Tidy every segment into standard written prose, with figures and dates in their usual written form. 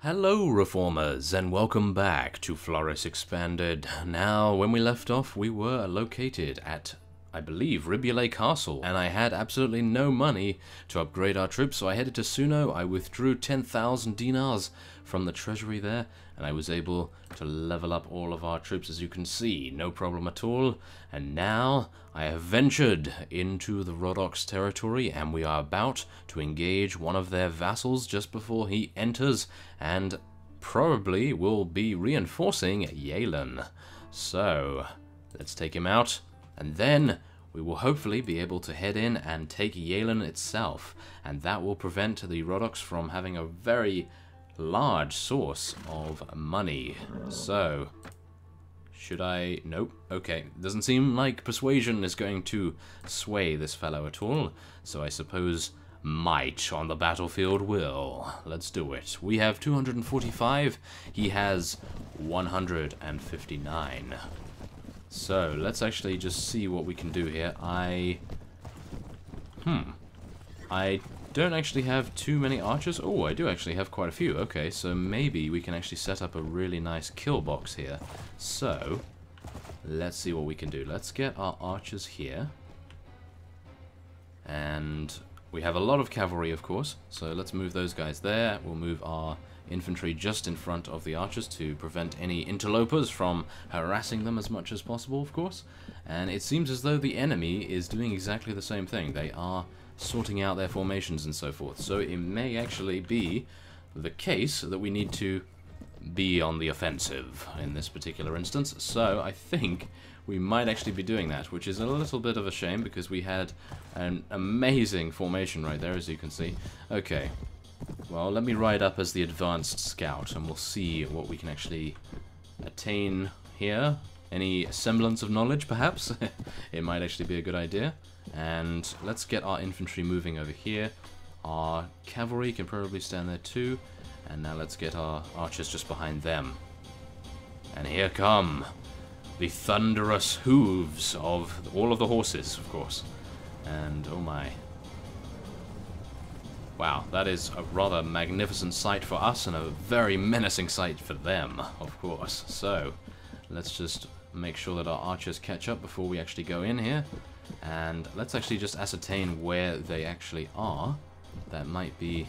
Hello Reformers, and welcome back to Floris Expanded. Now, when we left off, we were located at, I believe, Ribule Castle, and I had absolutely no money to upgrade our troops, so I headed to Suno. I withdrew 10,000 dinars from the treasury there, and I was able to level up all of our troops, as you can see, no problem at all. And now I have ventured into the Rhodoks territory, and we are about to engage one of their vassals just before he enters, and probably will be reinforcing Yalen. So let's take him out, and then we will hopefully be able to head in and take Yalen itself, and that will prevent the Rhodoks from having a very large source of money. So should I? Nope. Okay, doesn't seem like persuasion is going to sway this fellow at all, so I suppose might on the battlefield will. Let's do it. We have 245, he has 159. So let's actually just see what we can do here. I don't actually have too many archers. Oh, I do actually have quite a few. Okay, so maybe we can actually set up a really nice kill box here. So let's see what we can do. Let's get our archers here. And we have a lot of cavalry, of course, so let's move those guys there. We'll move our infantry just in front of the archers to prevent any interlopers from harassing them as much as possible, of course. And it seems as though the enemy is doing exactly the same thing. They are sorting out their formations and so forth. So it may actually be the case that we need to be on the offensive in this particular instance. So I think we might actually be doing that, which is a little bit of a shame because we had an amazing formation right there, as you can see. Okay, well, let me ride up as the advanced scout and we'll see what we can actually attain here. Any semblance of knowledge, perhaps? It might actually be a good idea. And let's get our infantry moving over here. Our cavalry can probably stand there too. And now let's get our archers just behind them. And here come the thunderous hooves of all of the horses, of course. And oh my. Wow, that is a rather magnificent sight for us and a very menacing sight for them, of course. So let's just make sure that our archers catch up before we actually go in here. And let's actually just ascertain where they actually are. That might be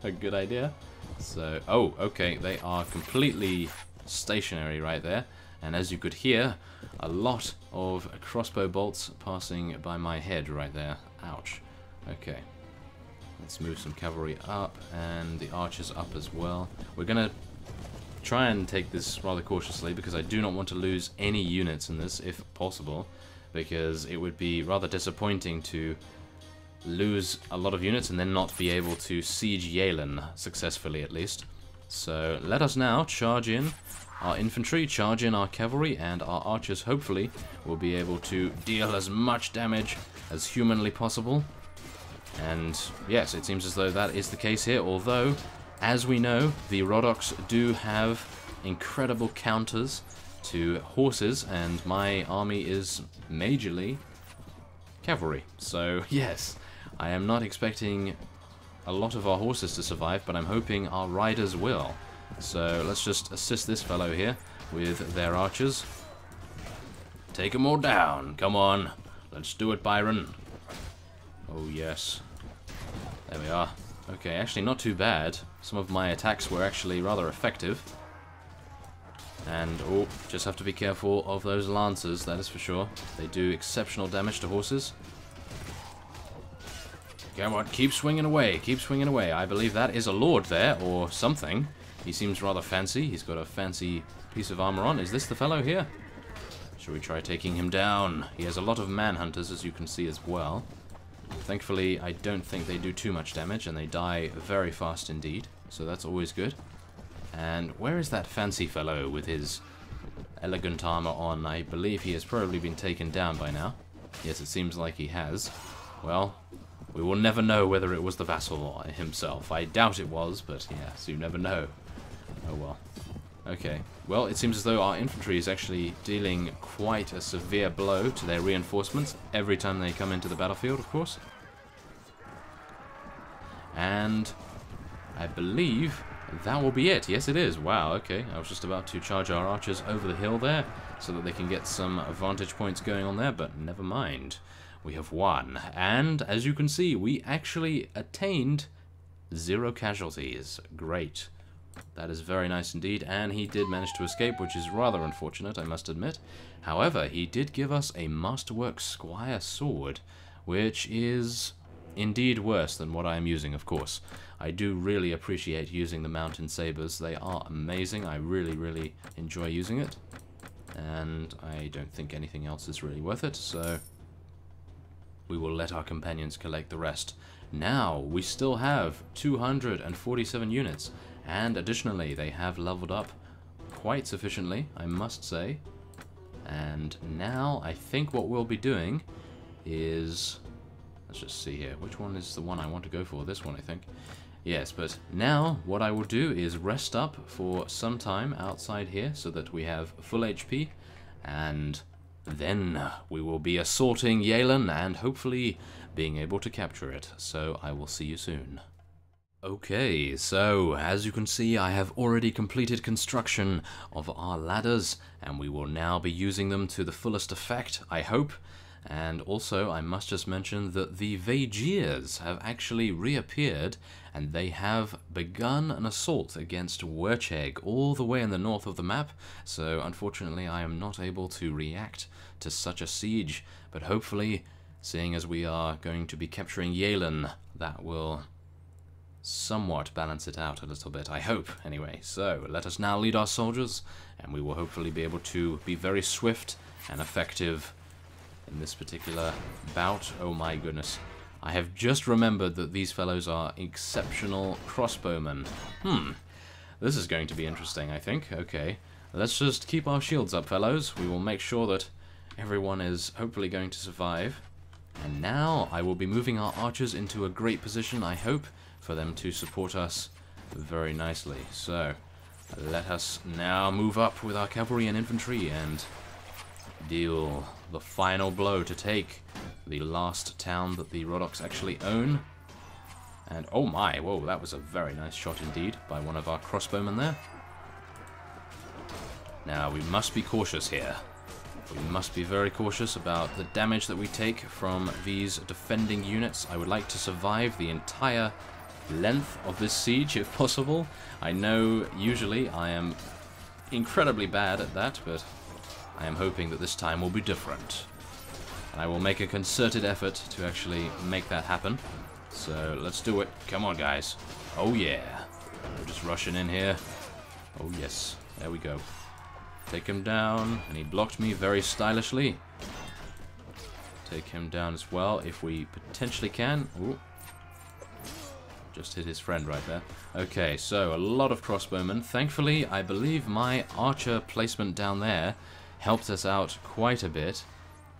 a good idea. So, oh, okay, they are completely stationary right there. And as you could hear, a lot of crossbow bolts passing by my head right there. Ouch. Okay. Let's move some cavalry up and the archers up as well. We're going to try and take this rather cautiously because I do not want to lose any units in this if possible, because it would be rather disappointing to lose a lot of units and then not be able to siege Yalen successfully, at least. So let us now charge in our infantry, charge in our cavalry, and our archers hopefully will be able to deal as much damage as humanly possible. And yes, it seems as though that is the case here, although, as we know, the Rhodoks do have incredible counters to horses, and my army is majorly cavalry. So yes, I am not expecting a lot of our horses to survive, but I'm hoping our riders will. So let's just assist this fellow here with their archers. Take them all down. Come on. Let's do it, Byron. Oh yes. There we are. Okay, actually not too bad. Some of my attacks were actually rather effective. And, oh, just have to be careful of those lancers, that is for sure. They do exceptional damage to horses. Come on, keep swinging away, keep swinging away. I believe that is a lord there, or something. He seems rather fancy. He's got a fancy piece of armor on. Is this the fellow here? Shall we try taking him down? He has a lot of manhunters, as you can see as well. Thankfully, I don't think they do too much damage, and they die very fast indeed. So that's always good. And where is that fancy fellow with his elegant armor on? I believe he has probably been taken down by now. Yes, it seems like he has. Well, we will never know whether it was the vassal himself. I doubt it was, but yes, you never know. Oh well. Okay. Well, it seems as though our infantry is actually dealing quite a severe blow to their reinforcements every time they come into the battlefield, of course. And I believe that will be it. Yes, it is. Wow, okay. I was just about to charge our archers over the hill there so that they can get some vantage points going on there, but never mind. We have won. And, as you can see, we actually attained 0 casualties. Great. That is very nice indeed, and he did manage to escape, which is rather unfortunate, I must admit. However, he did give us a Masterwork Squire Sword, which is indeed worse than what I am using, of course. I do really appreciate using the Mountain Sabers. They are amazing. I really, really enjoy using it. And I don't think anything else is really worth it, so we will let our companions collect the rest. Now, we still have 247 units, and additionally, they have leveled up quite sufficiently, I must say. And now, I think what we'll be doing is... let's just see here. Which one is the one I want to go for? This one, I think. Yes, but now what I will do is rest up for some time outside here so that we have full HP, and then we will be assaulting Yalen and hopefully being able to capture it. So I will see you soon. Okay, so as you can see, I have already completed construction of our ladders, and we will now be using them to the fullest effect, I hope. And also, I must just mention that the Vaegirs have actually reappeared, and they have begun an assault against Werchegg all the way in the north of the map, so unfortunately I am not able to react to such a siege, but hopefully, seeing as we are going to be capturing Yalen, that will somewhat balance it out a little bit, I hope, anyway. So, let us now lead our soldiers, and we will hopefully be able to be very swift and effective in this particular bout. Oh my goodness. I have just remembered that these fellows are exceptional crossbowmen. This is going to be interesting, I think. Okay, let's just keep our shields up, fellows. We will make sure that everyone is hopefully going to survive. And now I will be moving our archers into a great position, I hope, for them to support us very nicely. So, let us now move up with our cavalry and infantry and deal the final blow to take the last town that the Rhodoks actually own. And oh my, whoa, that was a very nice shot indeed by one of our crossbowmen there. Now, we must be cautious here. We must be very cautious about the damage that we take from these defending units. I would like to survive the entire length of this siege if possible. I know usually I am incredibly bad at that, but I am hoping that this time will be different. And I will make a concerted effort to actually make that happen. So let's do it. Come on, guys. Oh yeah. We're just rushing in here. Oh yes. There we go. Take him down. And he blocked me very stylishly. Take him down as well if we potentially can. Ooh. Just hit his friend right there. Okay, so a lot of crossbowmen. Thankfully, I believe my archer placement down there helped us out quite a bit.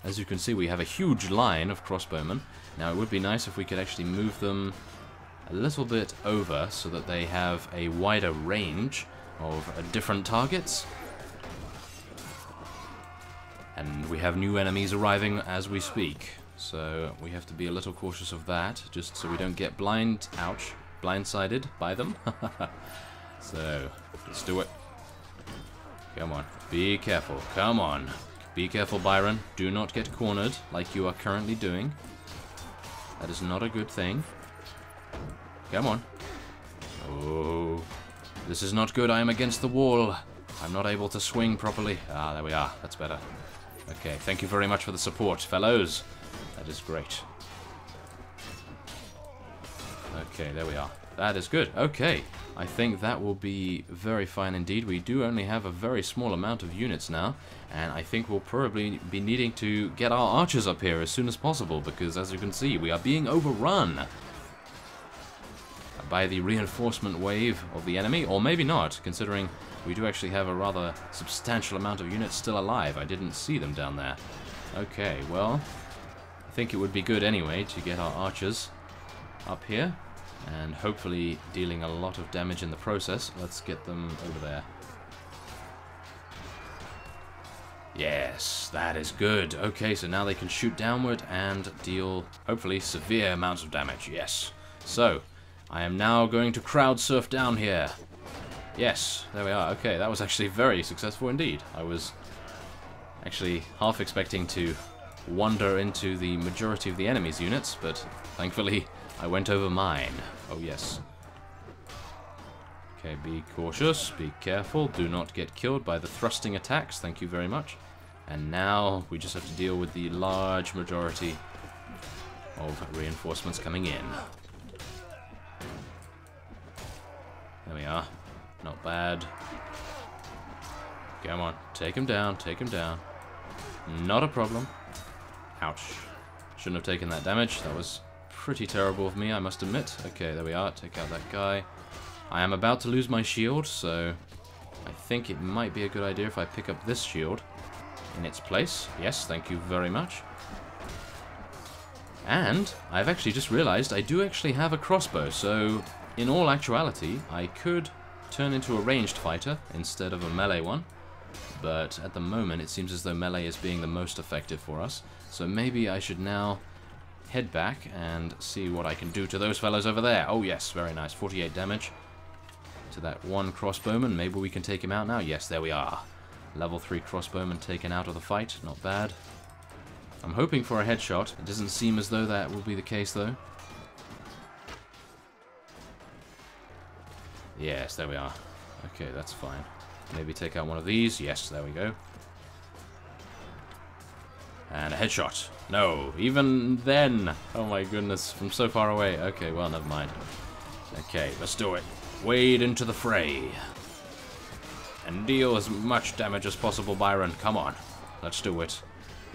As you can see, we have a huge line of crossbowmen. Now, it would be nice if we could actually move them a little bit over so that they have a wider range of different targets. And we have new enemies arriving as we speak. So we have to be a little cautious of that, just so we don't get blindsided by them. So, let's do it. Come on, be careful, come on. Be careful, Byron. Do not get cornered like you are currently doing. That is not a good thing. Come on. Oh, this is not good. I am against the wall. I'm not able to swing properly. Ah, there we are. That's better. Okay, thank you very much for the support, fellows. That is great. Okay, there we are. That is good. Okay, I think that will be very fine indeed. We do only have a very small amount of units now, and I think we'll probably be needing to get our archers up here as soon as possible, because as you can see, we are being overrun by the reinforcement wave of the enemy, or maybe not, considering we do actually have a rather substantial amount of units still alive. I didn't see them down there. Okay, well, I think it would be good anyway to get our archers up here, and hopefully dealing a lot of damage in the process. Let's get them over there. Yes, that is good. Okay, so now they can shoot downward and deal, hopefully, severe amounts of damage. Yes. So, I am now going to crowd surf down here. Yes, there we are. Okay, that was actually very successful indeed. I was actually half expecting to wander into the majority of the enemy's units, but thankfully I went over mine. Oh yes. Okay, be cautious, be careful, do not get killed by the thrusting attacks, thank you very much. And now we just have to deal with the large majority of reinforcements coming in. There we are. Not bad. Come on, take him down, take him down. Not a problem. Ouch. Shouldn't have taken that damage. That was pretty terrible of me, I must admit. Okay, there we are. Take out that guy. I am about to lose my shield, so I think it might be a good idea if I pick up this shield in its place. Yes, thank you very much. And I've actually just realized I do actually have a crossbow, so in all actuality, I could turn into a ranged fighter instead of a melee one. But at the moment, it seems as though melee is being the most effective for us. So maybe I should now head back and see what I can do to those fellows over there. Oh yes, very nice. 48 damage to that one crossbowman. Maybe we can take him out now. Yes, there we are. Level 3 crossbowman taken out of the fight. Not bad. I'm hoping for a headshot. It doesn't seem as though that will be the case, though. Yes, there we are. Okay, that's fine. Maybe take out one of these. Yes, there we go. And a headshot. No, even then. Oh my goodness, from so far away. Okay, well, never mind. Okay, let's do it. Wade into the fray. And deal as much damage as possible, Byron. Come on. Let's do it.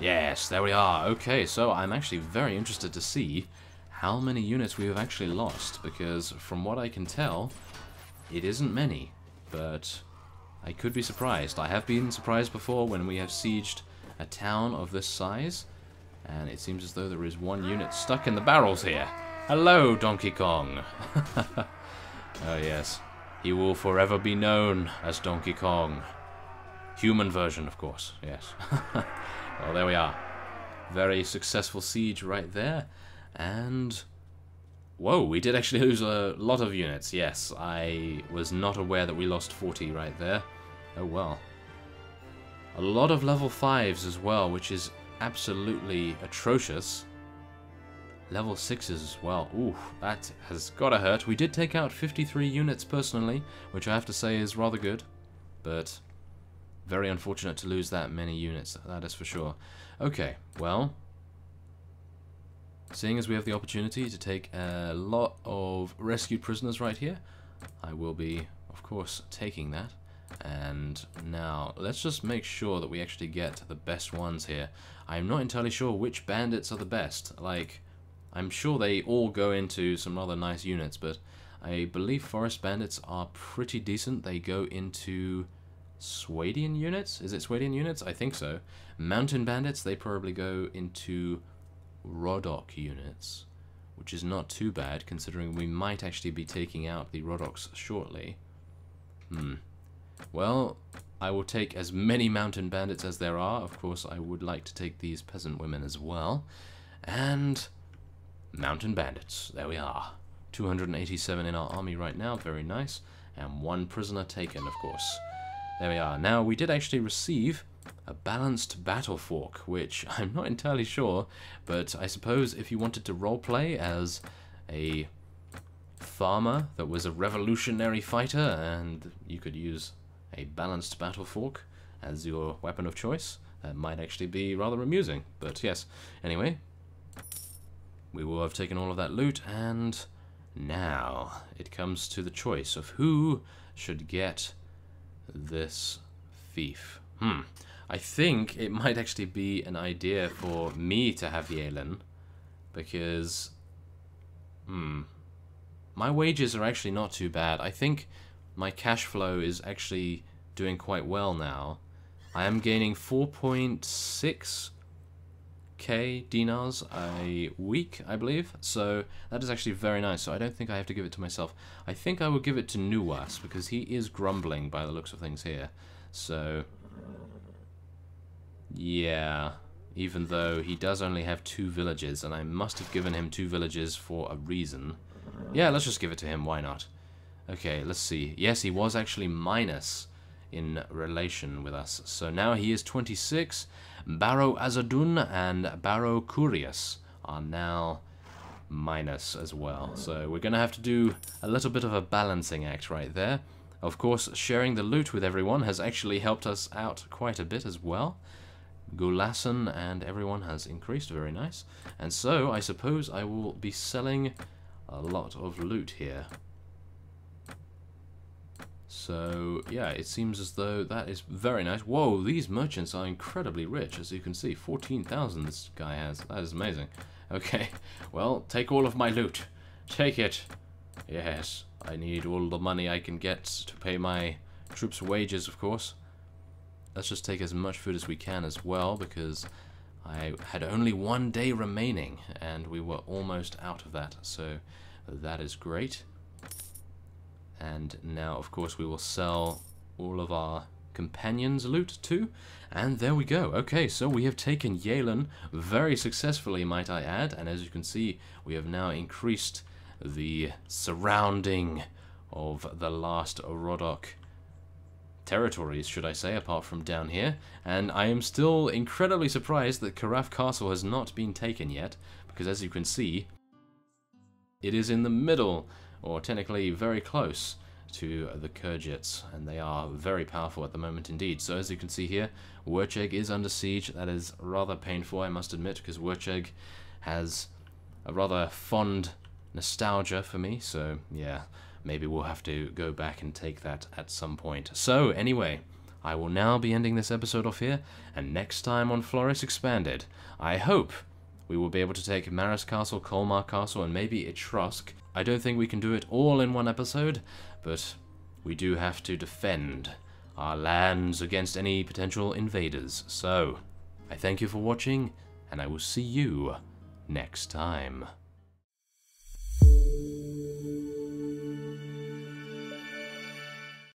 Yes, there we are. Okay, so I'm actually very interested to see how many units we have actually lost, because from what I can tell, it isn't many, but I could be surprised. I have been surprised before when we have sieged a town of this size, and it seems as though there is one unit stuck in the barrels here. Hello, Donkey Kong. Oh yes, he will forever be known as Donkey Kong. Human version, of course, yes. Well, there we are. Very successful siege right there, and whoa, we did actually lose a lot of units. Yes, I was not aware that we lost 40 right there. Oh well. A lot of level 5s as well, which is absolutely atrocious. Level 6s as well. Ooh, that has gotta hurt. We did take out 53 units personally, which I have to say is rather good. But very unfortunate to lose that many units, that is for sure. Okay, well, seeing as we have the opportunity to take a lot of rescued prisoners right here, I will be, of course, taking that. And now, let's just make sure that we actually get the best ones here. I'm not entirely sure which bandits are the best. Like, I'm sure they all go into some rather nice units, but I believe forest bandits are pretty decent. They go into Swadian units? Is it Swadian units? I think so. Mountain bandits, they probably go into Rodok units, which is not too bad, considering we might actually be taking out the Rodoks shortly. Well, I will take as many mountain bandits as there are. Of course, I would like to take these peasant women as well. And mountain bandits, there we are. 287 in our army right now, very nice. And one prisoner taken, of course. There we are. Now, we did actually receive a balanced battle fork, which I'm not entirely sure, but I suppose if you wanted to roleplay as a farmer that was a revolutionary fighter, and you could use a balanced battle fork as your weapon of choice, that might actually be rather amusing. But yes, anyway, we will have taken all of that loot, and now it comes to the choice of who should get this fief. I think it might actually be an idea for me to have Yalen, because my wages are actually not too bad. I think my cash flow is actually doing quite well now. I am gaining 4.6k dinars a week, I believe, so that is actually very nice. So I don't think I have to give it to myself. I think I will give it to Nuwas, because he is grumbling by the looks of things here. So yeah, even though he does only have 2 villages, and I must have given him 2 villages for a reason. Yeah, let's just give it to him, why not? Okay, let's see. Yes, he was actually minus in relation with us. So now he is 26. Barrow Azadun and Barrow Curious are now minus as well. So we're going to have to do a little bit of a balancing act right there. Of course, sharing the loot with everyone has actually helped us out quite a bit as well. Gulassen and everyone has increased, very nice. And so I suppose I will be selling a lot of loot here. So yeah, it seems as though that is very nice. Whoa, these merchants are incredibly rich, as you can see. 14,000 this guy has. That is amazing. Okay, well, take all of my loot. Take it. Yes, I need all the money I can get to pay my troops' wages, of course. Let's just take as much food as we can as well, because I had only 1 day remaining, and we were almost out of that, so that is great. And now, of course, we will sell all of our companions' loot too. And there we go. Okay, so we have taken Yalen very successfully, might I add. And as you can see, we have now increased the surrounding of the last Rodok territories, should I say, apart from down here. And I am still incredibly surprised that Karaf Castle has not been taken yet, because as you can see, it is in the middle, or technically very close to the Kyrgyz, and they are very powerful at the moment indeed. So as you can see here, Wurcheg is under siege. That is rather painful, I must admit, because Wurcheg has a rather fond nostalgia for me, so yeah, maybe we'll have to go back and take that at some point. So anyway, I will now be ending this episode off here, and next time on Floris Expanded, I hope we will be able to take Maris Castle, Colmar Castle, and maybe Etrusk. I don't think we can do it all in one episode, but we do have to defend our lands against any potential invaders. So, I thank you for watching, and I will see you next time.